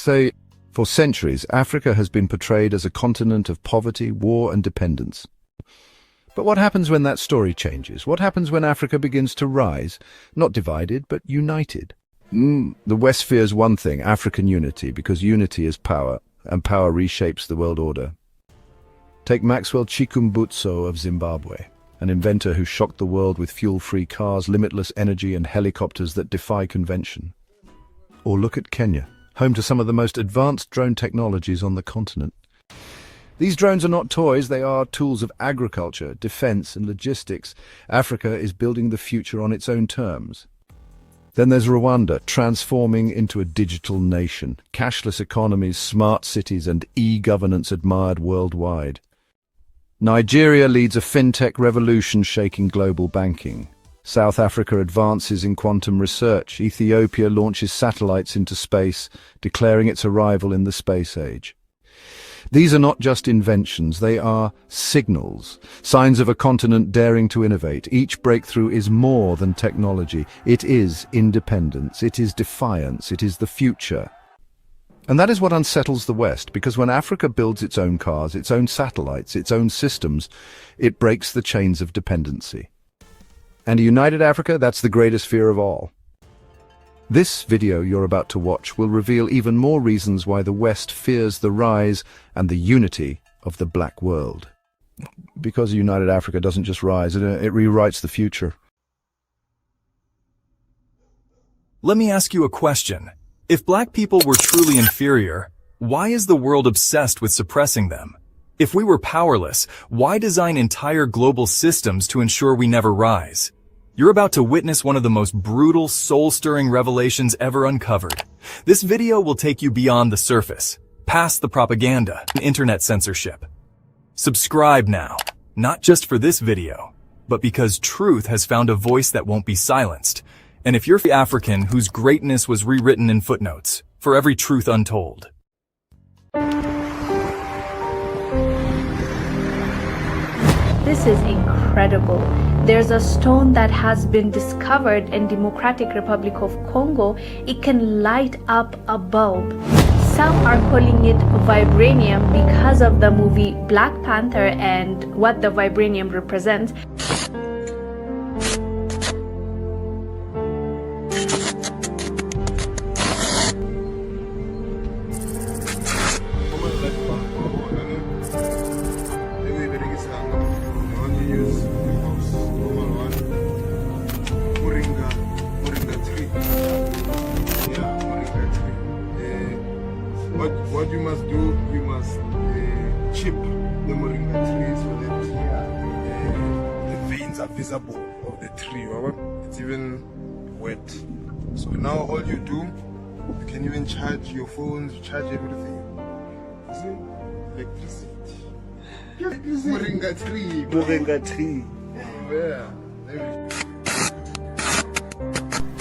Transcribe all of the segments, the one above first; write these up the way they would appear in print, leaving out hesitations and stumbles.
Say, for centuries, Africa has been portrayed as a continent of poverty, war, and dependence. But what happens when that story changes? What happens when Africa begins to rise, not divided, but united? The West fears one thing, African unity, because unity is power, and power reshapes the world order. Take Maxwell Chikumbutso of Zimbabwe, an inventor who shocked the world with fuel-free cars, limitless energy, and helicopters that defy convention. Or look at Kenya, home to some of the most advanced drone technologies on the continent. These drones are not toys, they are tools of agriculture, defense, and logistics. Africa is building the future on its own terms. Then there's Rwanda, transforming into a digital nation. Cashless economies, smart cities, and e-governance admired worldwide. Nigeria leads a fintech revolution shaking global banking. South Africa advances in quantum research. Ethiopia launches satellites into space, declaring its arrival in the space age. These are not just inventions, they are signals, signs of a continent daring to innovate. Each breakthrough is more than technology. It is independence, it is defiance, it is the future. And that is what unsettles the West, because when Africa builds its own cars, its own satellites, its own systems, it breaks the chains of dependency. And a united Africa, that's the greatest fear of all. This video you're about to watch will reveal even more reasons why the West fears the rise and the unity of the black world. Because a united Africa doesn't just rise, it rewrites the future. Let me ask you a question. If black people were truly inferior, why is the world obsessed with suppressing them? If we were powerless, why design entire global systems to ensure we never rise? You're about to witness one of the most brutal, soul-stirring revelations ever uncovered. This video will take you beyond the surface, past the propaganda and internet censorship. Subscribe now, not just for this video, but because truth has found a voice that won't be silenced. And if you're the African whose greatness was rewritten in footnotes, for every truth untold. This is incredible. There's a stone that has been discovered in Democratic Republic of Congo. It can light up a bulb. Some are calling it vibranium because of the movie Black Panther and what the vibranium represents. What you must do, you must chip the moringa tree so that the veins are visible of the tree. It's even wet. So now all you do, you can even charge your phones, charge everything. See? Electricity. Moringa tree. Moringa tree. Yeah.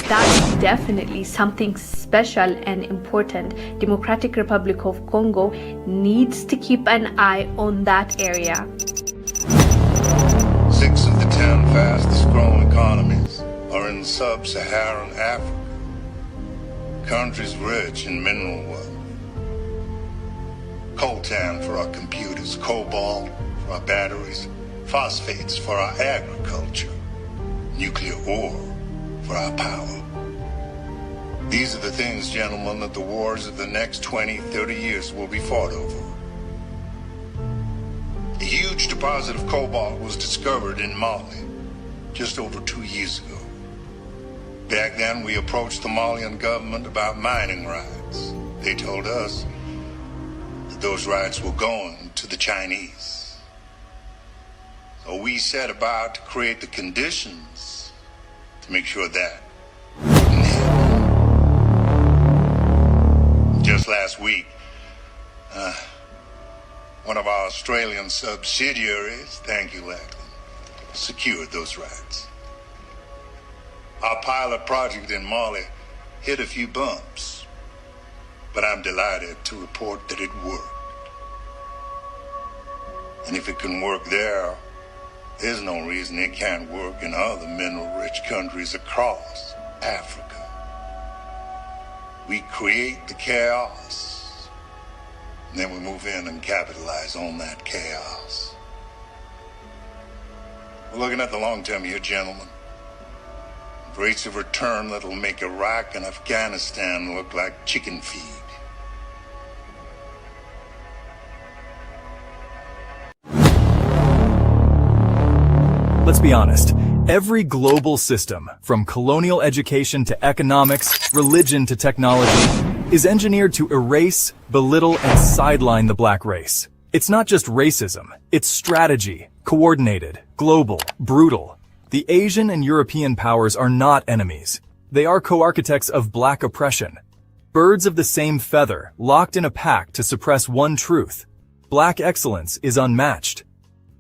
That's definitely something special and important. Democratic Republic of Congo needs to keep an eye on that area. 6 of the 10 fastest growing economies are in sub-Saharan Africa, countries rich in mineral wealth. Coltan for our computers, cobalt for our batteries, phosphates for our agriculture, nuclear ore for our power. These are the things, gentlemen, that the wars of the next 20, 30 years will be fought over. A huge deposit of cobalt was discovered in Mali just over 2 years ago. Back then, we approached the Malian government about mining rights. They told us that those rights were going to the Chinese. So we set about to create the conditions to make sure that just last week, one of our Australian subsidiaries, thank you, Lachlan, secured those rights. Our pilot project in Mali hit a few bumps, but I'm delighted to report that it worked. And if it can work there, there's no reason it can't work in other mineral-rich countries across Africa. We create the chaos And then we move in and capitalize on that chaos. We're looking at the long term here, gentlemen. Rates of return that'll make Iraq and Afghanistan look like chicken feed. Let's be honest. Every global system, from colonial education to economics, religion to technology, is engineered to erase, belittle, and sideline the black race. It's not just racism, it's strategy, coordinated, global, brutal. The Asian and European powers are not enemies. They are co-architects of black oppression. Birds of the same feather, locked in a pack to suppress one truth. Black excellence is unmatched.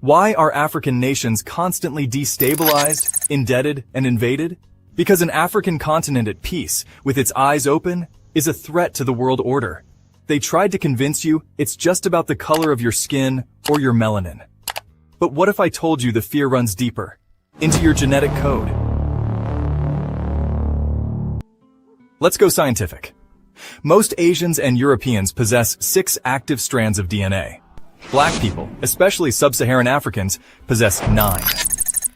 Why are African nations constantly destabilized, indebted, and invaded? Because an African continent at peace, with its eyes open, is a threat to the world order. They tried to convince you it's just about the color of your skin or your melanin. But what if I told you the fear runs deeper, into your genetic code? Let's go scientific. Most Asians and Europeans possess 6 active strands of DNA. Black people, especially sub-Saharan Africans, possess 9.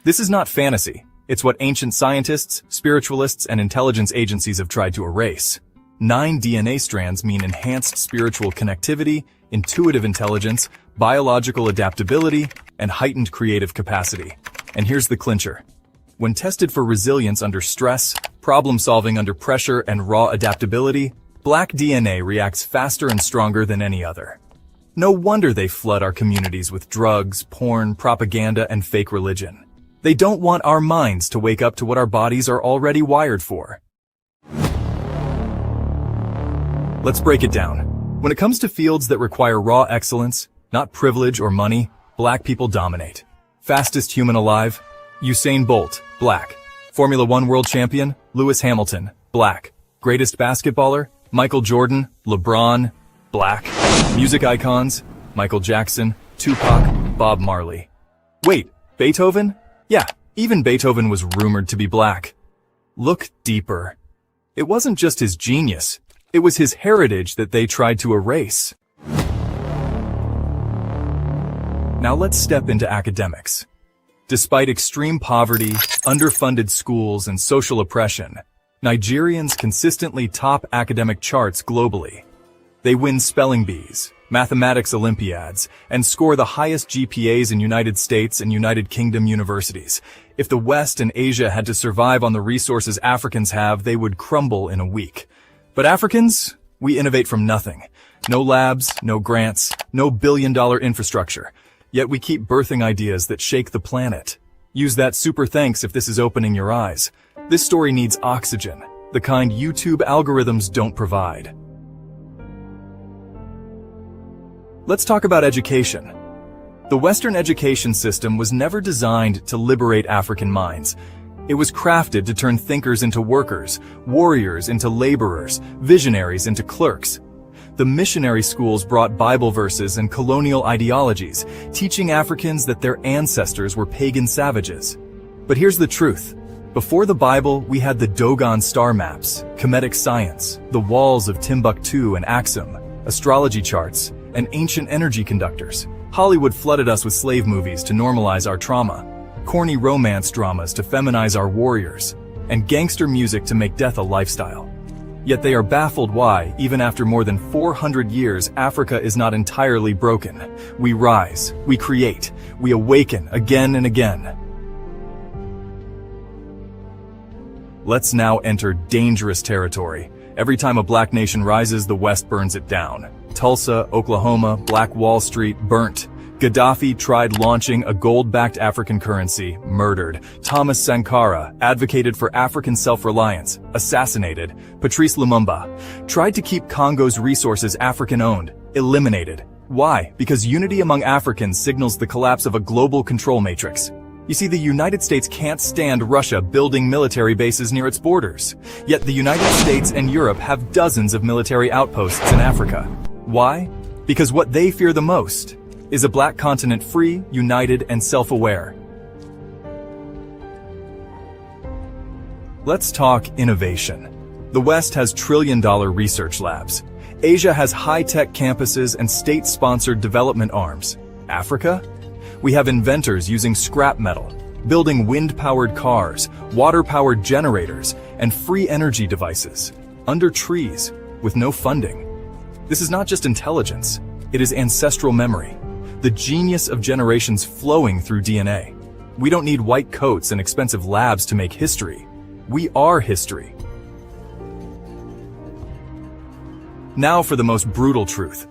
This is not fantasy. It's what ancient scientists, spiritualists, and intelligence agencies have tried to erase. 9 DNA strands mean enhanced spiritual connectivity, intuitive intelligence, biological adaptability, and heightened creative capacity. And here's the clincher. When tested for resilience under stress, problem-solving under pressure, and raw adaptability, black DNA reacts faster and stronger than any other. No wonder they flood our communities with drugs, porn, propaganda, and fake religion. They don't want our minds to wake up to what our bodies are already wired for. Let's break it down. When it comes to fields that require raw excellence, not privilege or money, black people dominate. Fastest human alive? Usain Bolt, black. Formula 1 world champion? Lewis Hamilton, black. Greatest basketballer? Michael Jordan, LeBron, black. Music icons? Michael Jackson, Tupac, Bob Marley. Wait, Beethoven? Yeah, even Beethoven was rumored to be black. Look deeper. It wasn't just his genius. It was his heritage that they tried to erase. Now let's step into academics. Despite extreme poverty, underfunded schools, and social oppression, Nigerians consistently top academic charts globally. They win spelling bees, mathematics Olympiads, and score the highest GPAs in United States and United Kingdom universities. If the West and Asia had to survive on the resources Africans have, they would crumble in a week. But Africans, we innovate from nothing. No labs, no grants, no billion-dollar infrastructure. Yet we keep birthing ideas that shake the planet. Use that super thanks if this is opening your eyes. This story needs oxygen, the kind YouTube algorithms don't provide. Let's talk about education. The Western education system was never designed to liberate African minds. It was crafted to turn thinkers into workers, warriors into laborers, visionaries into clerks. The missionary schools brought Bible verses and colonial ideologies, teaching Africans that their ancestors were pagan savages. But here's the truth. Before the Bible, we had the Dogon star maps, Kemetic science, the walls of Timbuktu and Axum, astrology charts, and ancient energy conductors. Hollywood flooded us with slave movies to normalize our trauma, corny romance dramas to feminize our warriors, and gangster music to make death a lifestyle. Yet they are baffled why, even after more than 400 years, Africa is not entirely broken. We rise, we create, we awaken again and again. Let's now enter dangerous territory. Every time a black nation rises, the West burns it down. Tulsa, Oklahoma, Black Wall Street, burnt. Gaddafi tried launching a gold-backed African currency, murdered. Thomas Sankara advocated for African self-reliance, assassinated. Patrice Lumumba tried to keep Congo's resources African-owned, eliminated. Why? Because unity among Africans signals the collapse of a global control matrix. You see, the United States can't stand Russia building military bases near its borders. Yet the United States and Europe have dozens of military outposts in Africa. Why? Because what they fear the most is a black continent free, united, and self-aware. Let's talk innovation. The West has trillion-dollar research labs. Asia has high-tech campuses and state-sponsored development arms. Africa? We have inventors using scrap metal, building wind-powered cars, water-powered generators, and free energy devices, under trees, with no funding. This is not just intelligence, it is ancestral memory, the genius of generations flowing through DNA. We don't need white coats and expensive labs to make history. We are history. Now for the most brutal truth.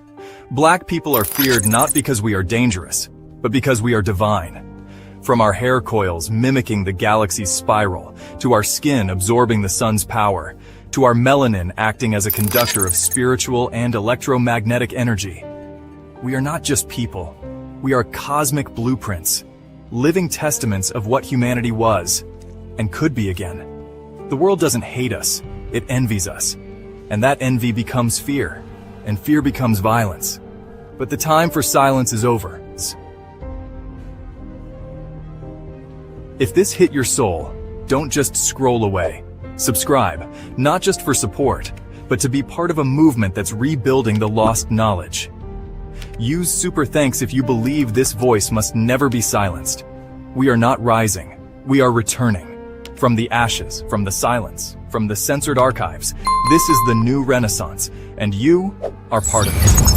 Black people are feared not because we are dangerous, but because we are divine. From our hair coils mimicking the galaxy's spiral, to our skin absorbing the sun's power, to our melanin acting as a conductor of spiritual and electromagnetic energy. We are not just people. We are cosmic blueprints, living testaments of what humanity was, and could be again. The world doesn't hate us, it envies us. And that envy becomes fear, and fear becomes violence. But the time for silence is over. If this hit your soul, don't just scroll away. Subscribe, not just for support, but to be part of a movement that's rebuilding the lost knowledge. Use super thanks if you believe this voice must never be silenced. We are not rising, we are returning. From the ashes, from the silence, from the censored archives, this is the new renaissance, and you are part of it.